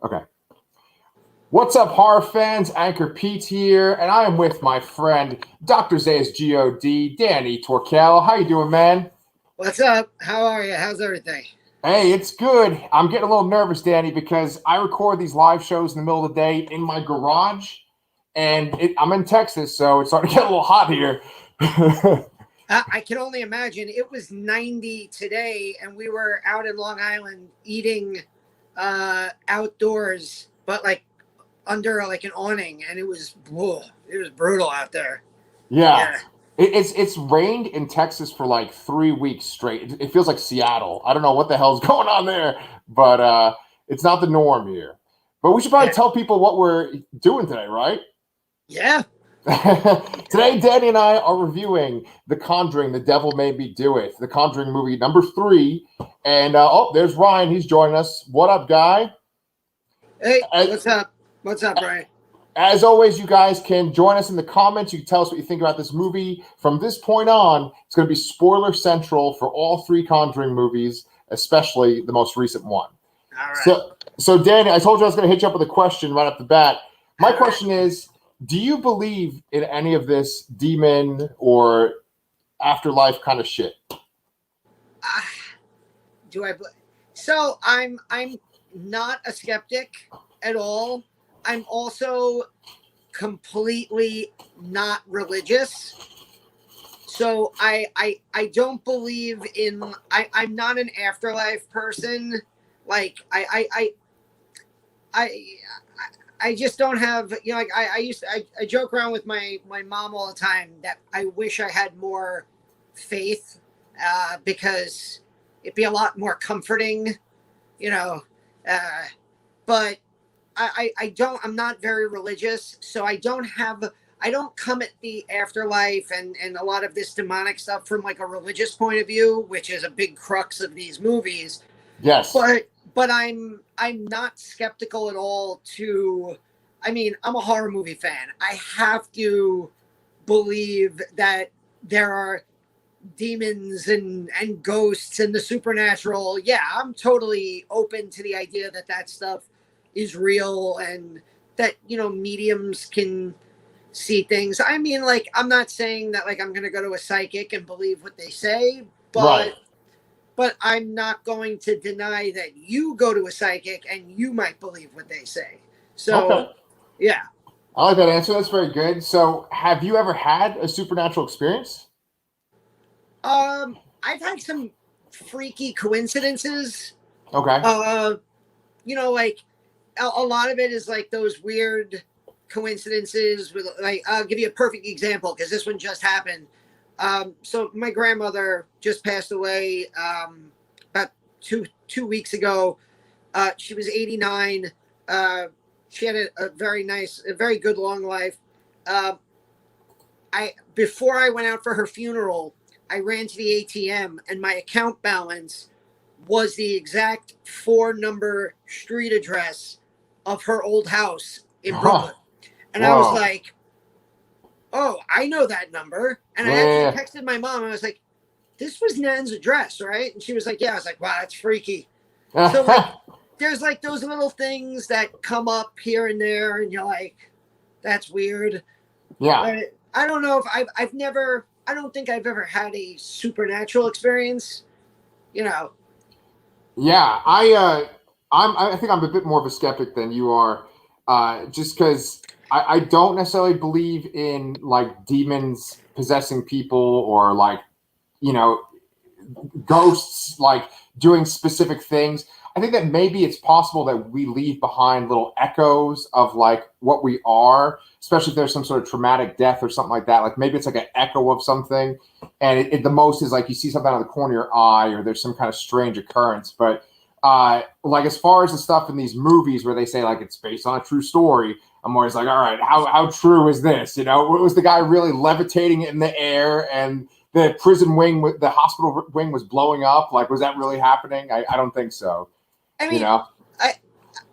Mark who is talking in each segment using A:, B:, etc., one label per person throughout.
A: Okay. What's up, horror fans? Anchorpete here, and I am with my friend Dr. Zayas God, Danny Torkel. How you doing, man?
B: What's up? How are you? How's everything?
A: Hey, it's good. I'm getting a little nervous, Danny, because I record these live shows in the middle of the day in my garage, and I'm in Texas, so it's starting to get a little hot here.
B: I can only imagine. It was 90 today, and we were out in Long Island eating outdoors, but like under like an awning, and it was brutal out there.
A: Yeah.
B: Yeah.
A: It's rained in Texas for like 3 weeks straight. It feels like Seattle. I don't know what the hell's going on there, but it's not the norm here. But we should probably tell people what we're doing today, right?
B: Yeah.
A: Today, Danny and I are reviewing The Conjuring, The Devil Made Me Do It, The Conjuring movie number 3. And there's Ryan. He's joining us. What up, guy?
B: Hey, what's up? What's up, Ryan?
A: As always, you guys can join us in the comments. You can tell us what you think about this movie. From this point on, it's going to be spoiler central for all 3 Conjuring movies, especially the most recent one.
B: All right.
A: So Danny, I told you I was going to hit you up with a question right off the bat. My question is, do you believe in any of this demon or afterlife kind of shit?
B: Do I? So I'm not a skeptic at all. I'm also completely not religious. So I don't believe in. I'm not an afterlife person. Like I just don't have, like I joke around with my mom all the time that I wish I had more faith because it'd be a lot more comforting, but I'm not very religious, so I don't come at the afterlife and a lot of this demonic stuff from like a religious point of view, which is a big crux of these movies.
A: Yes.
B: But I'm not skeptical at all I'm a horror movie fan. I have to believe that there are demons and ghosts and the supernatural. Yeah, I'm totally open to the idea that stuff is real and that, mediums can see things. I mean, like, I'm not saying that like I'm going to go to a psychic and believe what they say, but I'm not going to deny that you go to a psychic and you might believe what they say. So, yeah.
A: I like that answer. That's very good. So, have you ever had a supernatural experience?
B: I've had some freaky coincidences.
A: Okay.
B: Like a lot of it is like those weird coincidences with, like, I'll give you a perfect example because this one just happened. So my grandmother just passed away about two weeks ago. She was 89. She had a very good long life. Before I went out for her funeral, I ran to the ATM and my account balance was the exact 4-number street address of her old house in Brooklyn. And I was like, oh, I know that number. And I actually texted my mom. And I was like, this was Nan's address, right? And she was like, yeah. I was like, wow, that's freaky. So like, there's like those little things that come up here and there. And you're like, that's weird.
A: Yeah.
B: But I don't know if I don't think I've ever had a supernatural experience, Yeah,
A: I think I'm a bit more of a skeptic than you are, just because I don't necessarily believe in like demons possessing people or like, ghosts like doing specific things. I think that maybe it's possible that we leave behind little echoes of like what we are, especially if there's some sort of traumatic death or something like that. Like maybe it's like an echo of something, and the most is like you see something out of the corner of your eye or there's some kind of strange occurrence. But like as far as the stuff in these movies where they say like it's based on a true story, I'm always like, all right, how true is this? Was the guy really levitating in the air and the prison wing, the hospital wing was blowing up? Like, was that really happening? I don't think so.
B: I mean,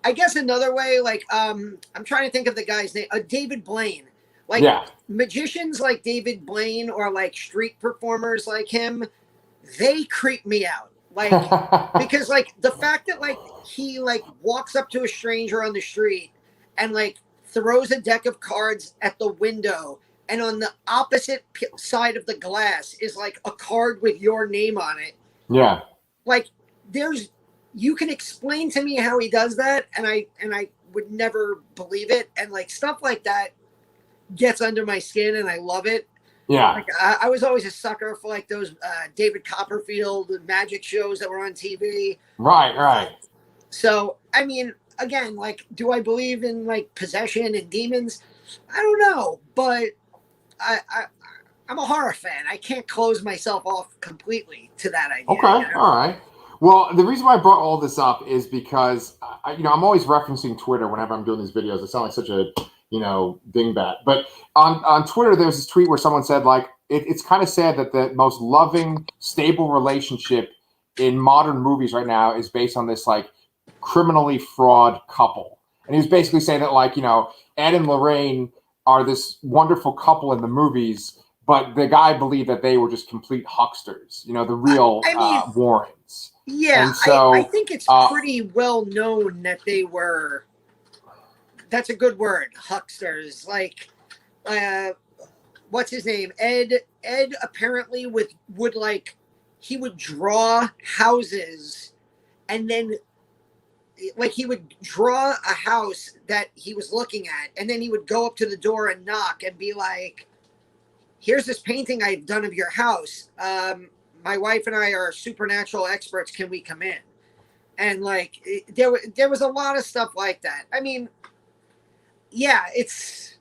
B: I guess another way, like, I'm trying to think of the guy's name, David Blaine. Like, magicians like David Blaine or like street performers like him, they creep me out. Like, because like the fact that like he like walks up to a stranger on the street and like throws a deck of cards at the window, and on the opposite side of the glass is like a card with your name on it.
A: Yeah.
B: Like, there's, you can explain to me how he does that, and I would never believe it, and like stuff like that gets under my skin, and I love it.
A: Yeah.
B: Like I was always a sucker for like those David Copperfield magic shows that were on TV.
A: Right. Right.
B: So I mean, again, like, do I believe in like possession and demons? I don't know, but I I'm a horror fan. I can't close myself off completely to that idea.
A: Okay.
B: You know?
A: All right. Well, the reason why I brought all this up is because I'm always referencing Twitter whenever I'm doing these videos. I sound like such a dingbat. But on Twitter, there's this tweet where someone said like it's kind of sad that the most loving, stable relationship in modern movies right now is based on this like criminally fraud couple. And he was basically saying that like Ed and Lorraine are this wonderful couple in the movies, but the guy believed that they were just complete hucksters. The real
B: I mean,
A: Warrens.
B: Yeah,
A: and so,
B: I think it's pretty well known that they were. That's a good word, hucksters. Like, what's his name? Ed apparently would like, he would draw houses, and then like he would draw a house that he was looking at, and then he would go up to the door and knock and be like, "Here's this painting I've done of your house. My wife and I are supernatural experts. Can we come in?" And like there was a lot of stuff like that. I mean, yeah, it's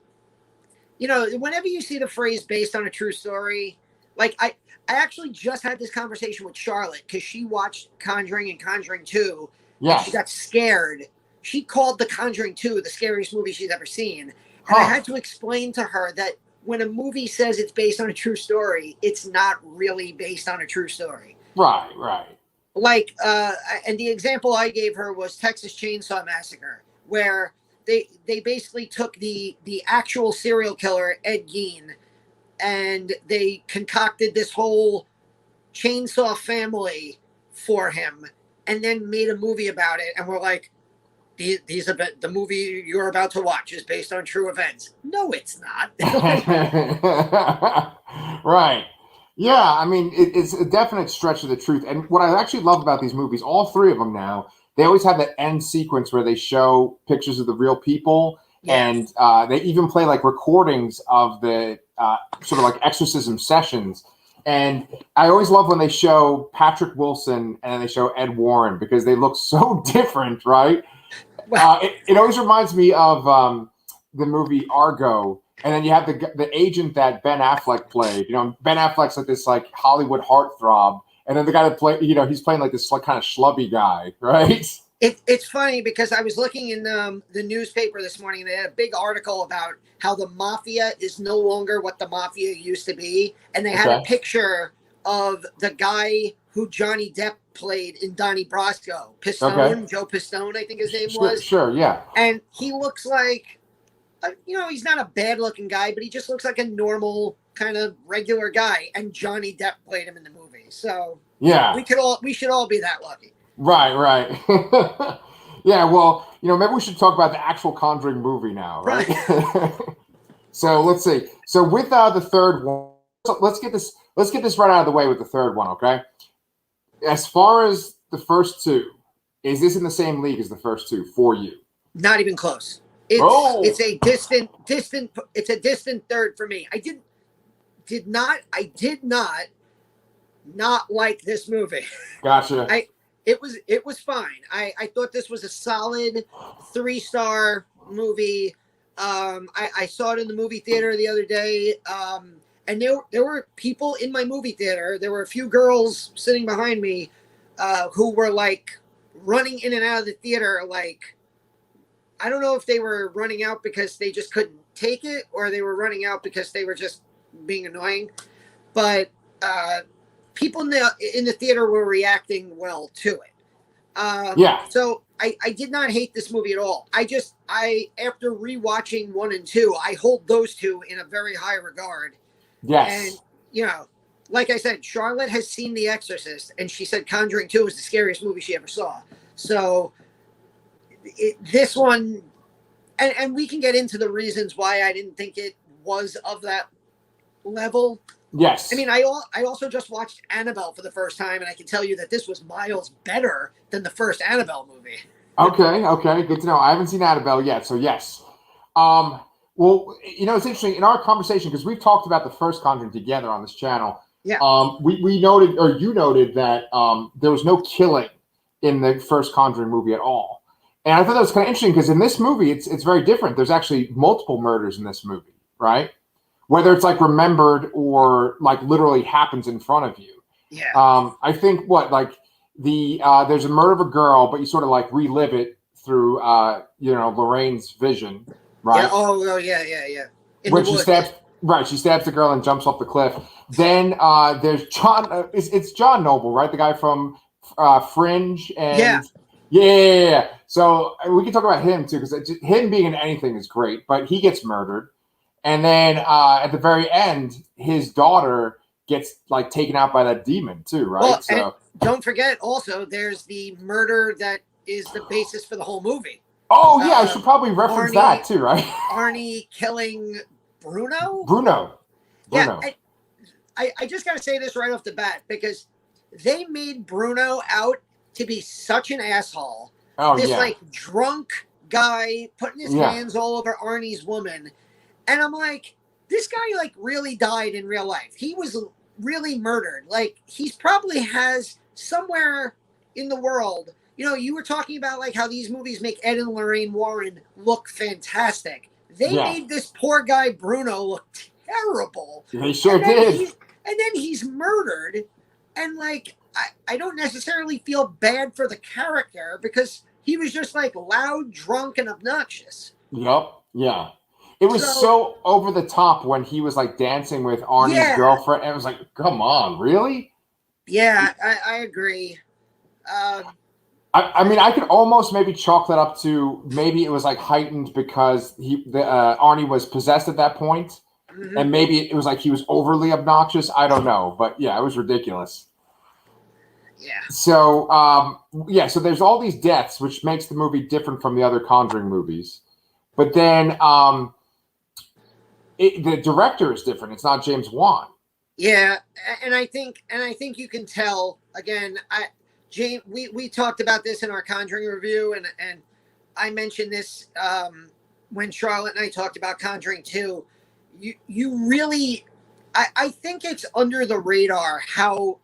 B: whenever you see the phrase "based on a true story," like I actually just had this conversation with Charlotte because she watched Conjuring and Conjuring 2.
A: Yeah.
B: And she got scared. She called The Conjuring 2 the scariest movie she's ever seen. And I had to explain to her that when a movie says it's based on a true story, it's not really based on a true story.
A: Right, right.
B: Like, and the example I gave her was Texas Chainsaw Massacre, where they basically took the actual serial killer, Ed Gein, and they concocted this whole chainsaw family for him, and then made a movie about it, and we're like, these are the movie you're about to watch is based on true events. No, it's not.
A: Right. Yeah, I mean, it's a definite stretch of the truth. And what I actually love about these movies, all three of them now, they always have that end sequence where they show pictures of the real people. Yes. And they even play like recordings of the sort of like exorcism sessions. And I always love when they show Patrick Wilson and they show Ed Warren because they look so different, right? It always reminds me of the movie Argo. And then you have the agent that Ben Affleck played. Ben Affleck's like this like Hollywood heartthrob. And then the guy that played, he's playing like this like kind of schlubby guy, right?
B: It's funny because I was looking in the newspaper this morning and they had a big article about how the mafia is no longer what the mafia used to be. And they had a picture of the guy who Johnny Depp played in Donnie Brasco. Pistone, Joe Pistone, I think his name was.
A: Sure, yeah.
B: And he looks like, he's not a bad looking guy, but he just looks like a normal kind of regular guy. And Johnny Depp played him in the movie. So yeah, we should all be that lucky.
A: Right. Yeah, well, maybe we should talk about the actual Conjuring movie now, right? So let's see. So with the third one, let's get this right out of the way with the third one, okay? As far as the first two, is this in the same league as the first two for you? Not
B: even close. It's a distant third for me. I did not like this movie.
A: Gotcha.
B: It was fine. I thought this was a solid 3-star movie. I saw it in the movie theater the other day. And there were people in my movie theater. There were a few girls sitting behind me who were like running in and out of the theater. Like, I don't know if they were running out because they just couldn't take it or they were running out because they were just being annoying. But people in the theater were reacting well to it.
A: Yeah.
B: So I did not hate this movie at all. After rewatching 1 and 2, I hold those two in a very high regard.
A: Yes.
B: And like I said, Charlotte has seen The Exorcist, and she said Conjuring 2 was the scariest movie she ever saw. So this one, and we can get into the reasons why I didn't think it was of that level.
A: Yes.
B: I mean, I also just watched Annabelle for the first time, and I can tell you that this was miles better than the first Annabelle movie.
A: Okay, good to know. I haven't seen Annabelle yet, so yes. Well, it's interesting in our conversation because we've talked about the first Conjuring together on this channel.
B: Yeah.
A: We noted, or you noted, that there was no killing in the first Conjuring movie at all, and I thought that was kind of interesting because in this movie, it's very different. There's actually multiple murders in this movie, right? Whether it's like remembered or like literally happens in front of you.
B: Yeah.
A: I think there's a murder of a girl, but you sort of like relive it through Lorraine's vision, right?
B: Yeah. Oh yeah.
A: When she stabs the girl and jumps off the cliff. Then there's John. It's John Noble, right? The guy from Fringe and yeah. So we can talk about him too because him being in anything is great, but he gets murdered. And then at the very end, his daughter gets like taken out by that demon too, right?
B: Well, and don't forget also there's the murder that is the basis for the whole movie.
A: Oh yeah, I should probably reference that too, right?
B: Arnie killing Bruno.
A: Yeah,
B: I just gotta say this right off the bat because they made Bruno out to be such an asshole.
A: Oh,
B: this like drunk guy putting his hands all over Arnie's woman. And I'm like, this guy like really died in real life. He was really murdered. Like he's probably has somewhere in the world. You were talking about like how these movies make Ed and Lorraine Warren look fantastic. They made this poor guy Bruno look terrible.
A: They sure did.
B: And then he's murdered. And like, I don't necessarily feel bad for the character because he was just like loud, drunk, and obnoxious.
A: Yep. Yeah. It was so over the top when he was like dancing with Arnie's girlfriend. It was like, come on, really?
B: Yeah, I agree.
A: I mean, I could almost maybe chalk that up to maybe it was like heightened because Arnie was possessed at that point, and maybe it was like he was overly obnoxious. I don't know, but yeah, it was ridiculous.
B: Yeah.
A: So so there's all these deaths, which makes the movie different from the other Conjuring movies. But then the director is different. It's not James Wan.
B: Yeah, and I think you can tell again. James, we talked about this in our Conjuring review, and I mentioned this when Charlotte and I talked about Conjuring 2. You really, I think it's under the radar how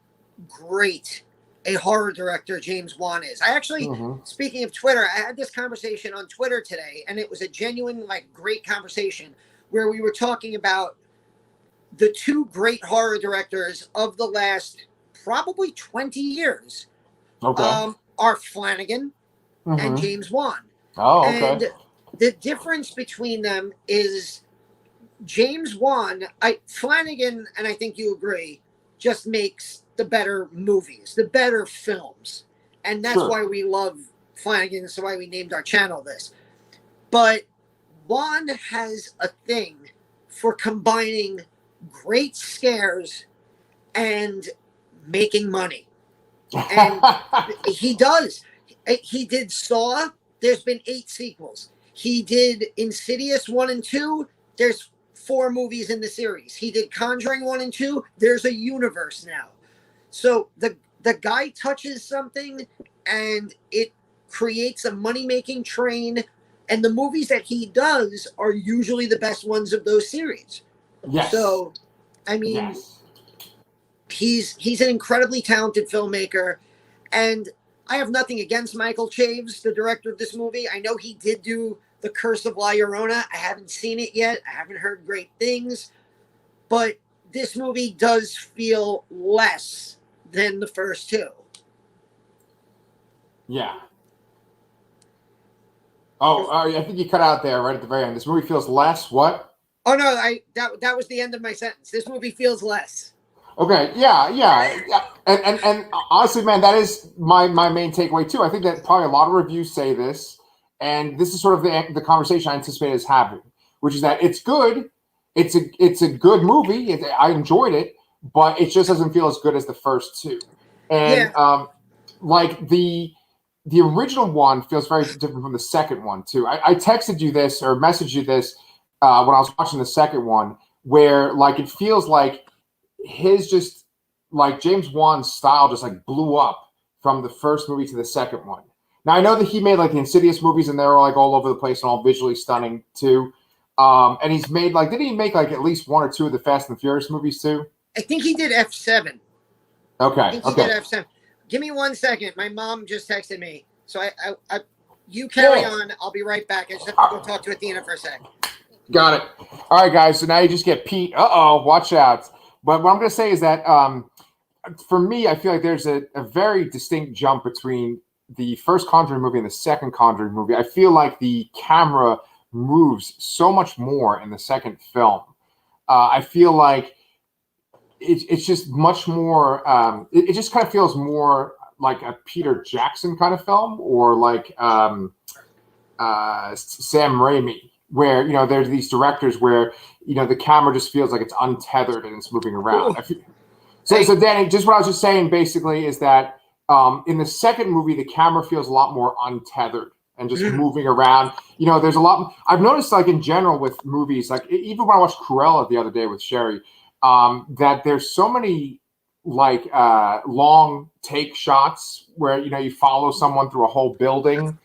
B: great a horror director James Wan is. I actually, speaking of Twitter, I had this conversation on Twitter today, and it was a genuine, like, great conversation where we were talking about the two great horror directors of the last probably 20 years. Are Flanagan and James Wan.
A: Oh, okay.
B: And the difference between them is James Wan, Flanagan, and I think you agree, just makes the better movies, the better films. And that's why we love Flanagan. That's why we named our channel this. But Wan has a thing for combining great scares and making money. And he does. He did Saw. There's been 8 sequels. He did Insidious 1 and 2. There's 4 movies in the series. He did Conjuring 1 and 2. There's a universe now. So the guy touches something and it creates a money-making train. And the movies that he does are usually the best ones of those series.
A: Yes.
B: So, I mean, he's an incredibly talented filmmaker. And I have nothing against Michael Chaves, the director of this movie. I know he did do The Curse of La Llorona. I haven't seen it yet. I haven't heard great things. But this movie does feel less than the first 2.
A: Yeah. Oh, I think you cut out there right at the very end. This movie feels less what?
B: Oh, no, that was the end of my sentence. This movie feels less.
A: Okay, yeah. And honestly, man, that is my main takeaway too. I think that probably a lot of reviews say this, and this is sort of the conversation I anticipate us having, which is that it's good. It's a good movie. I enjoyed it, but it just doesn't feel as good as the first two. And like the original one feels very different from the second one too. I texted you this or messaged you this when I was watching the second one, where like it feels like his just like James Wan's style just like blew up from the first movie to the second one. Now I know that he made like the Insidious movies and they were like all over the place and all visually stunning too. And he's made like, did he make like at least one or two of the Fast and Furious movies too?
B: I think he did F7.
A: Okay.
B: I think he did F7. Give me 1 second. My mom just texted me. So you carry on. I'll be right back. I just have to go talk to Athena for a sec.
A: Got it. All right, guys. So now you just get Pete. Watch out. But what I'm going to say is that for me, I feel like there's a very distinct jump between the first Conjuring movie and the second Conjuring movie. I feel like the camera moves so much more in the second film. I feel like it's just much more. It just kind of feels more like a Peter Jackson kind of film, or like Sam Raimi, where there's these directors where the camera just feels like it's untethered and it's moving around. So Danny, just what I was just saying basically is that in the second movie the camera feels a lot more untethered and just moving around. There's a lot. I've noticed like in general with movies, like even when I watched Cruella the other day with Sherry, that there's so many like long take shots where you follow someone through a whole building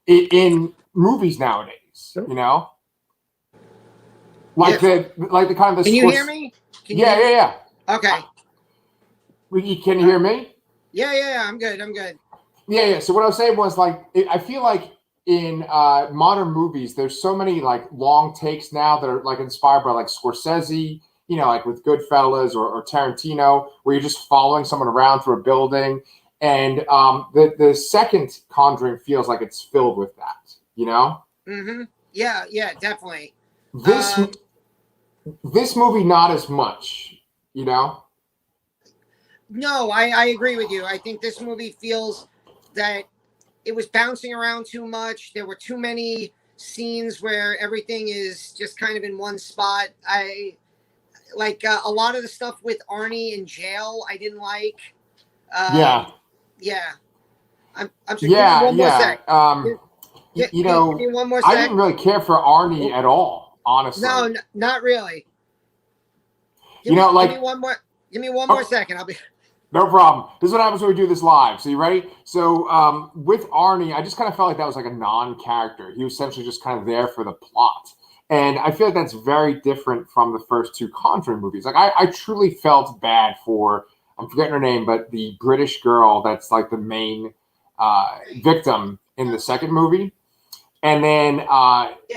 A: in movies nowadays. Like the kind of the.
B: Can you hear me?
A: Yeah.
B: Okay.
A: Can you hear me?
B: Yeah. I'm good.
A: Yeah. So what I was saying was like I feel like in modern movies there's so many like long takes now that are like inspired by like Scorsese. Like with Goodfellas or Tarantino, where you're just following someone around through a building. And the second Conjuring feels like it's filled with that,
B: Mm-hmm. Yeah, definitely.
A: This movie, not as much,
B: No, I agree with you. I think this movie feels that it was bouncing around too much. There were too many scenes where everything is just kind of in one spot. Like a lot of the stuff with Arnie in jail, I didn't like.
A: Yeah.
B: I'm sorry. Yeah. Give me one more sec.
A: Give
B: me one more sec.
A: I didn't really care for Arnie at all, honestly.
B: No, not really. Give me one more. Give me one more second. I'll be.
A: No problem. This is what happens when we do this live. So you ready? So with Arnie, I just kind of felt like that was like a non-character. He was essentially just kind of there for the plot. And I feel like that's very different from the first two Conjuring movies. Like I truly felt bad for, I'm forgetting her name, but the British girl that's like the main victim in the second movie. And then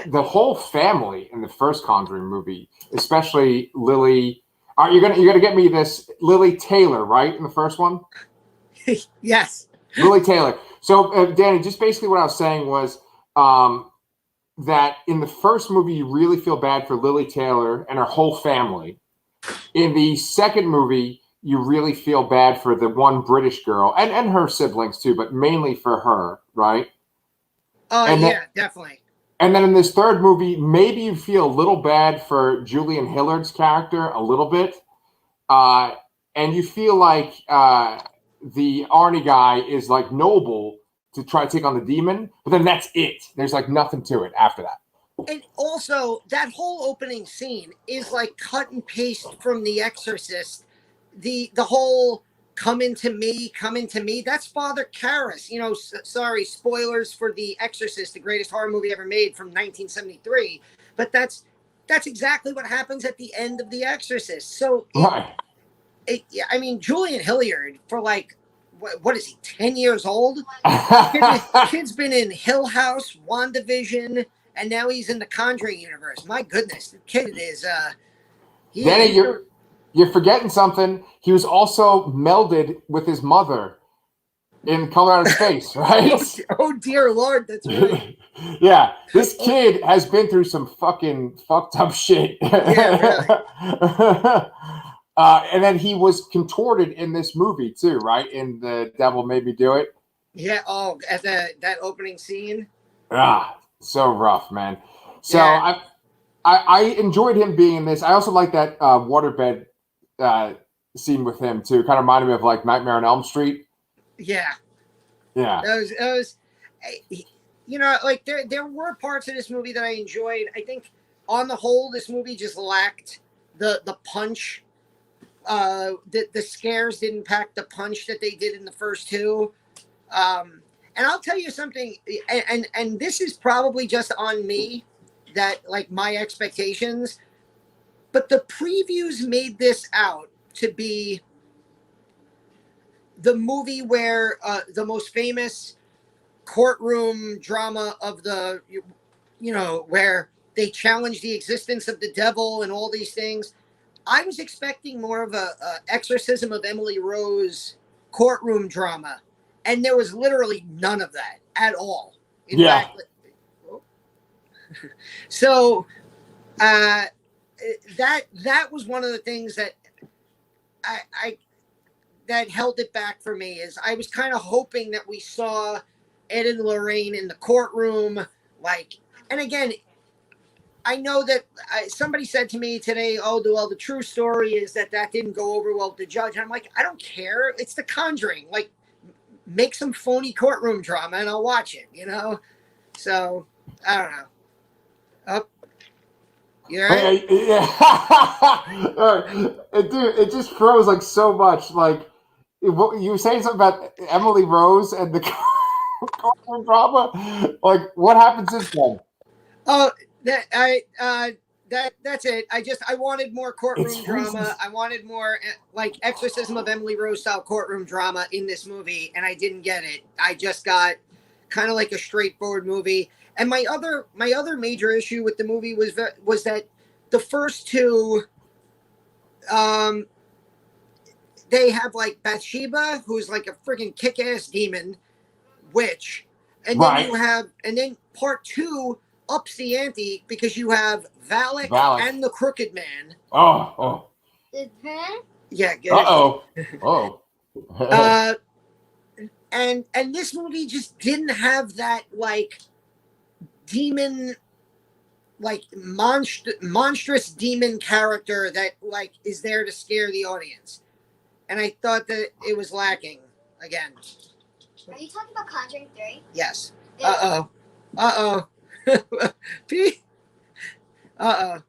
A: the whole family in the first Conjuring movie, especially Lily. You're gonna get me this Lily Taylor, right? In the first one?
B: Yes.
A: Lily Taylor. So Danny, just basically what I was saying was that in the first movie, you really feel bad for Lily Taylor and her whole family. In the second movie, you really feel bad for the one British girl and her siblings too, but mainly for her, right?
B: Definitely.
A: And then in this third movie, maybe you feel a little bad for Julian Hillard's character, a little bit. And you feel like the Arnie guy is like noble to try to take on the demon, but then that's it. There's like nothing to it after that.
B: And also, that whole opening scene is like cut and paste from The Exorcist. The whole come into me. That's Father Karras. Sorry, spoilers for The Exorcist, the greatest horror movie ever made from 1973. But that's exactly what happens at the end of The Exorcist. So, Julian Hilliard for like, what is he, 10 years old? Kid's been in Hill House, WandaVision, and now he's in the Conjuring universe. My goodness, the kid is
A: Danny, you're forgetting something. He was also melded with his mother in Color Out of Space, right?
B: oh dear Lord, that's right.
A: Yeah, this kid has been through some fucking fucked up shit.
B: Yeah, really.
A: And then he was contorted in this movie too, right? In The Devil Made Me Do It.
B: Yeah. Oh, at that opening scene.
A: So rough, man. So I enjoyed him being in this. I also like that waterbed scene with him too. Kind of reminded me of like Nightmare on Elm Street.
B: Yeah.
A: Yeah.
B: Those, you know, like there were parts of this movie that I enjoyed. I think on the whole, this movie just lacked the punch. The scares didn't pack the punch that they did in the first two. And I'll tell you something, and this is probably just on me, that like my expectations, but the previews made this out to be the movie where the most famous courtroom drama of the, you know, where they challenge the existence of the devil and all these things. I was expecting more of a exorcism of Emily Rose courtroom drama, and there was literally none of that at all. In fact, so that was one of the things that I that held it back for me. Is I was kind of hoping that we saw Ed and Lorraine in the courtroom, like, and again, I know that somebody said to me today, "Oh, well, the true story is that didn't go over well with the judge." And I'm like, I don't care. It's The Conjuring. Like, make some phony courtroom drama, and I'll watch it. You know. So I don't know. Oh, you all right?
A: Yeah. Dude, it just froze like so much. Like you were saying something about Emily Rose and the courtroom drama. Like, what happens since then?
B: Oh, that's it. I wanted more courtroom drama. I wanted more like Exorcism of Emily Rose style courtroom drama in this movie, and I didn't get it. I just got kind of like a straightforward movie. And my other major issue with the movie was that the first two, they have like Bathsheba, who's like a freaking kick-ass demon witch, and then part two ups the ante because you have Valak and the Crooked Man.
A: Oh.
B: Yeah.
A: Oh.
B: And this movie just didn't have that like demon, like monstrous demon character that like is there to scare the audience, and I thought that it was lacking again.
C: Are you talking about Conjuring 3?
B: Yes. Pete.
A: Oh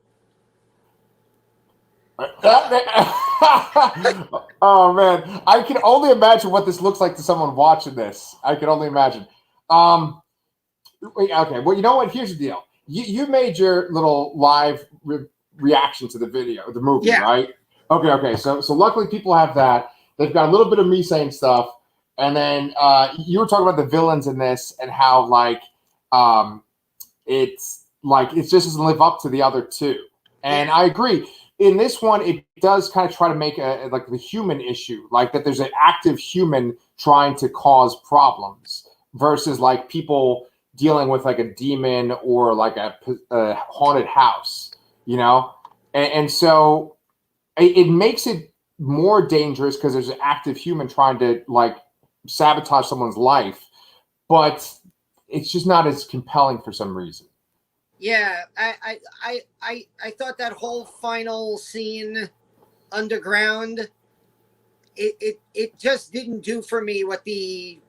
A: man, I can only imagine what this looks like to someone watching this. I can only imagine. Okay, well, you know what? Here's the deal. You made your little live reaction to the video, the movie, right? Okay. So luckily people have that. They've got a little bit of me saying stuff, and then you were talking about the villains in this and how like it just doesn't live up to the other two, and I agree. In this one, it does kind of try to make like the human issue, like that there's an active human trying to cause problems versus like people dealing with like a demon or like a haunted house, you know? And so it makes it more dangerous because there's an active human trying to like sabotage someone's life, but it's just not as compelling for some reason.
B: Yeah, I thought that whole final scene underground, it just didn't do for me what the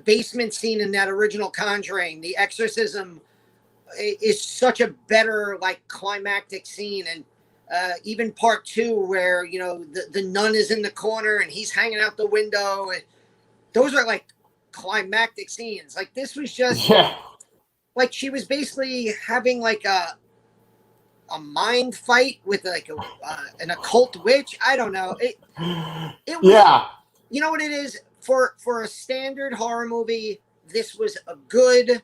B: basement scene in that original Conjuring, the exorcism, is such a better like climactic scene. And even part two where the nun is in the corner and he's hanging out the window, and those are like climactic scenes. Like this was just like she was basically having like a mind fight with like an occult witch. I don't know. It was, you know what it is? For a standard horror movie, this was a good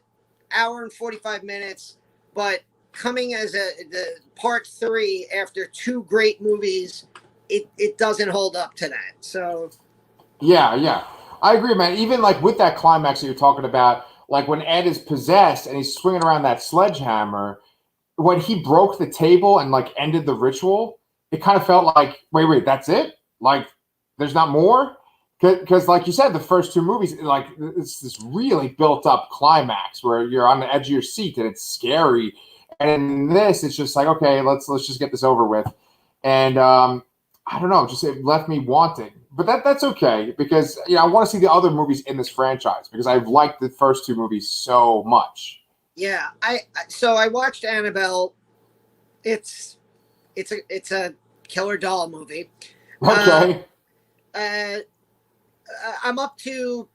B: hour and 45 minutes, but coming as the part 3 after 2 great movies, it doesn't hold up to that. So
A: yeah, I agree, man. Even like with that climax that you're talking about, like when Ed is possessed and he's swinging around that sledgehammer, when he broke the table and like ended the ritual, it kind of felt like, wait, that's it? Like there's not more? Because like you said, the first 2 movies, like it's this really built up climax where you're on the edge of your seat and it's scary. And in this, it's just like, okay, let's just get this over with. And I don't know, just it left me wanting. But that's okay because I want to see the other movies in this franchise because I've liked the first two movies so much.
B: Yeah, so I watched Annabelle. It's a killer doll movie.
A: Okay.
B: Uh, I'm up to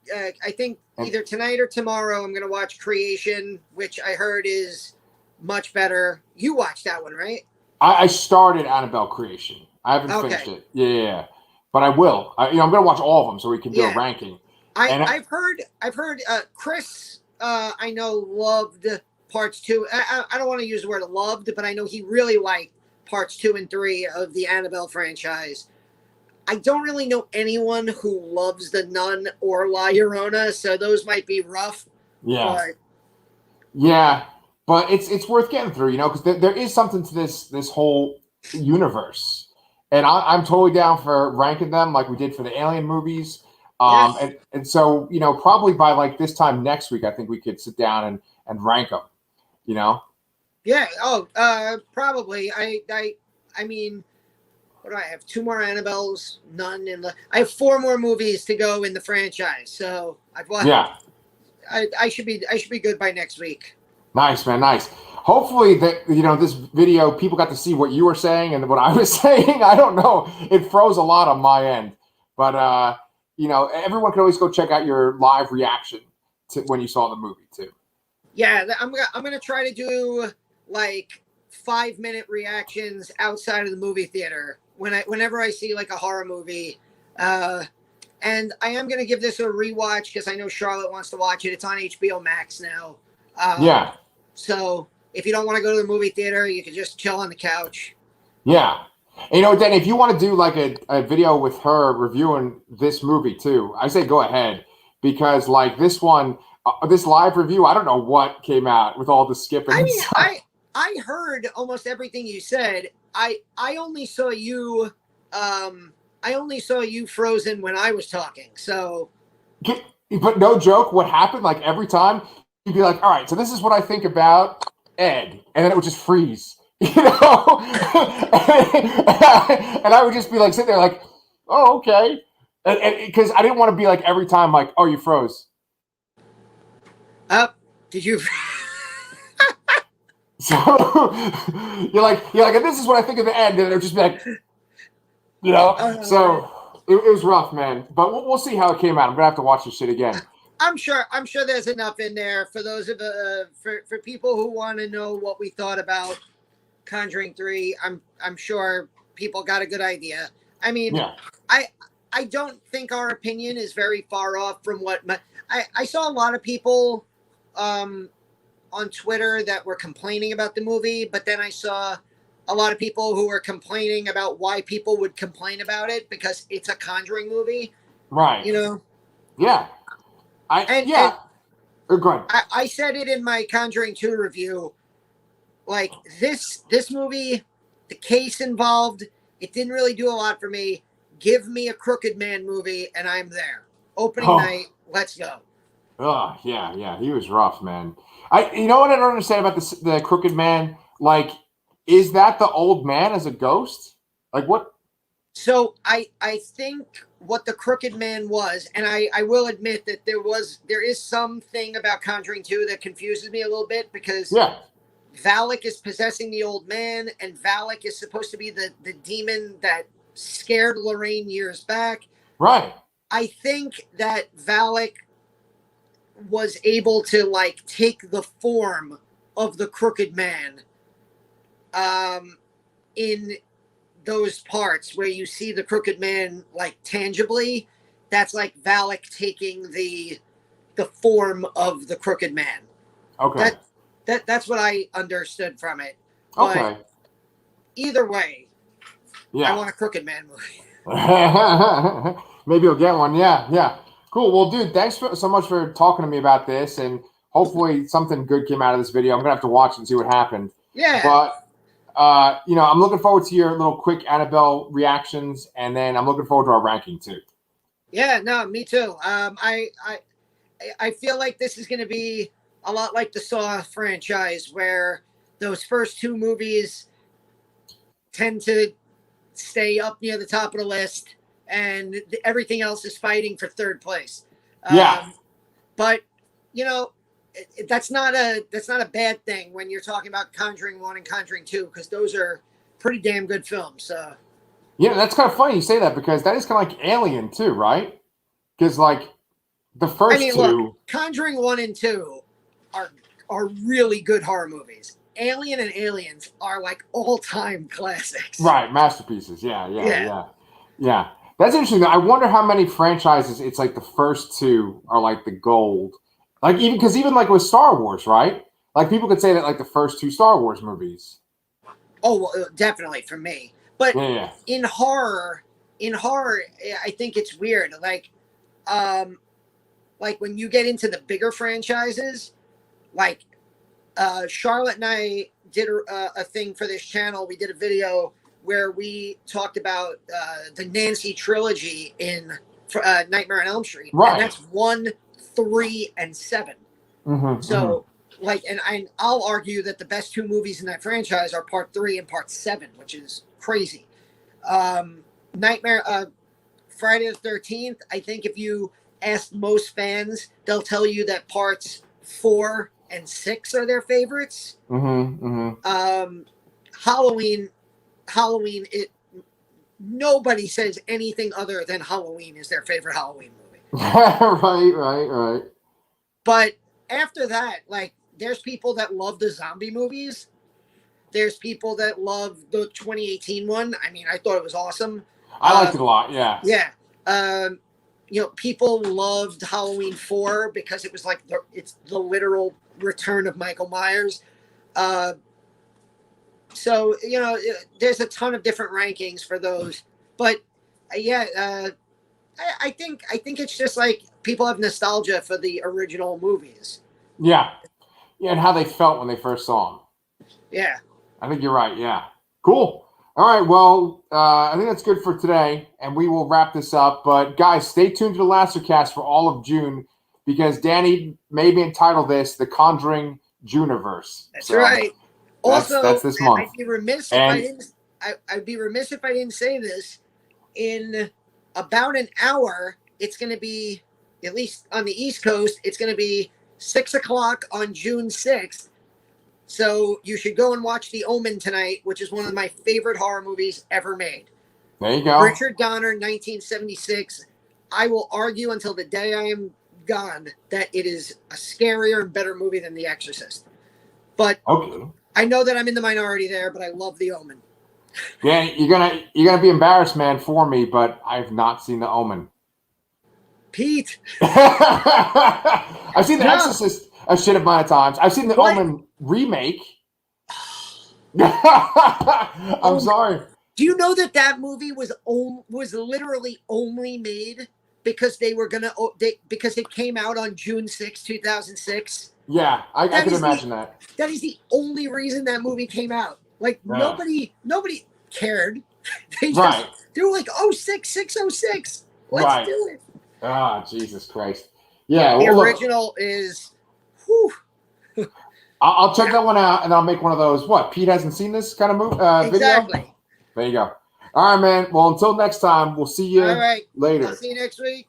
B: I think either tonight or tomorrow. I'm gonna watch Creation, which I heard is much better. You watched that one, right?
A: I started Annabelle Creation. I haven't finished it. Yeah. But I will. I'm going to watch all of them so we can do a
B: Yeah.
A: ranking.
B: I've heard Chris I know loved parts two. I don't want to use the word loved, but I know he really liked parts 2 and 3 of the Annabelle franchise. I don't really know anyone who loves the Nun or La Llorona, so those might be rough.
A: Yeah. Yeah. But it's worth getting through, because there is something to this whole universe. And I'm totally down for ranking them like we did for the Alien movies.
B: Yes.
A: And so, probably by like this time next week, I think we could sit down and rank them,
B: Yeah. Oh, probably. I mean, what do I have? 2 more Annabelles, Nun, and I have 4 more movies to go in the franchise. So I've watched.
A: Yeah.
B: I should be good by next week.
A: Nice, man. Nice. Hopefully that, this video, people got to see what you were saying and what I was saying. I don't know. It froze a lot on my end, but, everyone can always go check out your live reaction to when you saw the movie too.
B: Yeah. I'm going to try to do like 5-minute reactions outside of the movie theater whenever I see like a horror movie. And I am going to give this a rewatch because I know Charlotte wants to watch it. It's on HBO Max now.
A: Yeah.
B: So if you don't want to go to the movie theater, you can just chill on the couch.
A: Yeah. And, Danny, if you want to do like a video with her reviewing this movie too, I say go ahead because like this one, this live review, I don't know what came out with all the skipping.
B: I mean, I heard almost everything you said. I only saw you. I only saw you frozen when I was talking. So,
A: but no joke, what happened? Like every time you'd be like, "All right, so this is what I think about Ed," and then it would just freeze, and I would just be like sitting there like, "Oh, okay," and because I didn't want to be like every time like, "Oh, you froze."
B: Did you?
A: So you're like, and this is what I think of the end, and it would just be like, so it was rough, man. But we'll see how it came out. I'm gonna have to watch this shit again.
B: I'm sure there's enough in there for those of for people who want to know what we thought about Conjuring 3. I'm sure people got a good idea. I mean,
A: yeah.
B: I don't think our opinion is very far off from what I saw a lot of people on Twitter that were complaining about the movie, but then I saw a lot of people who were complaining about why people would complain about it because it's a Conjuring movie.
A: Right. Yeah. Go ahead.
B: I said it in my Conjuring 2 review. Like this movie, the case involved, it didn't really do a lot for me. Give me a Crooked Man movie and I'm there. Opening night, let's go.
A: Oh, yeah. He was rough, man. You know what I don't understand about the Crooked Man? Like, is that the old man as a ghost? Like what?
B: So I think what the Crooked Man was, and I will admit that there is something about Conjuring 2 that confuses me a little bit because Valak is possessing the old man, and Valak is supposed to be the demon that scared Lorraine years back.
A: Right.
B: I think that Valak was able to like take the form of the Crooked Man in those parts where you see the Crooked Man like tangibly. That's like Valak taking the form of the Crooked Man.
A: Okay.
B: That's what I understood from it.
A: Okay.
B: But either way,
A: yeah.
B: I want a Crooked Man movie.
A: Maybe you'll get one. Yeah. Cool. Well, dude, thanks so much for talking to me about this, and hopefully something good came out of this video. I'm gonna have to watch and see what happened.
B: Yeah.
A: But I'm looking forward to your little quick Annabelle reactions, and then I'm looking forward to our ranking too.
B: Yeah. No, me too. I feel like this is gonna be a lot like the Saw franchise, where those first 2 movies tend to stay up near the top of the list, and everything else is fighting for third place.
A: Yeah.
B: But that's not a bad thing when you're talking about Conjuring 1 and Conjuring 2, because those are pretty damn good films. So
A: Yeah, that's kind of funny you say that, because that is kind of like Alien too, right? Because like the first two,
B: look, Conjuring 1 and 2 are really good horror movies. Alien and Aliens are like all-time classics.
A: right, masterpieces. Yeah. That's interesting, though. I wonder how many franchises it's like the first two are like the gold. Like even like with Star Wars, right? Like people could say that like the first two Star Wars movies.
B: Oh, well, definitely for me. But
A: Yeah.
B: in horror, I think it's weird. Like when you get into the bigger franchises, like Charlotte and I did a thing for this channel. We did a video where we talked about the Nancy trilogy in Nightmare on Elm Street,
A: Right.
B: and that's 1, 3, and 7. So, like, and I'll argue that the best two movies in that franchise are Part 3 and Part 7, which is crazy. Friday the 13th. I think if you ask most fans, they'll tell you that Parts 4 and 6 are their favorites. Halloween. Nobody says anything other than Halloween is their favorite Halloween movie.
A: Right.
B: But after that, like, there's people that love the zombie movies. There's people that love the 2018 one. I mean, I thought it was awesome.
A: I liked it a lot. Yeah.
B: Yeah. People loved Halloween 4 because it was like it's the literal return of Michael Myers. So there's a ton of different rankings for those, but I think it's just like people have nostalgia for the original movies.
A: Yeah, and how they felt when they first saw them.
B: Yeah,
A: I think you're right. Yeah, cool. All right, well, I think that's good for today, and we will wrap this up. But guys, stay tuned to the Lastercast for all of June, because Danny made me entitle this "The Conjuring Juniverse."
B: That's right. Also,
A: that's this month.
B: I'd be remiss if I didn't say this. In about an hour, it's going to be, at least on the East Coast, it's going to be 6:00 on June 6th. So you should go and watch The Omen tonight, which is one of my favorite horror movies ever made.
A: There you go.
B: Richard Donner, 1976. I will argue until the day I am gone that it is a scarier and better movie than The Exorcist. But
A: okay.
B: I know that I'm in the minority there, but I love The Omen.
A: Yeah, you're gonna be embarrassed, man, for me, but I've not seen The Omen.
B: Pete.
A: I've seen The Exorcist a shit amount of times. I've seen the Omen remake. I'm sorry.
B: Do you know that movie was literally only made because because it came out on June 6, 2006?
A: Yeah, I can imagine that.
B: That is the only reason that movie came out. Like, nobody cared. They were like, 606. Let's do it.
A: Ah, Jesus Christ. Yeah.
B: The original is, whew.
A: I'll check that one out, and I'll make one of those. What? Pete hasn't seen this kind of movie
B: exactly.
A: Video? There you go. All right, man. Well, until next time, we'll see you later.
B: I'll see you next week.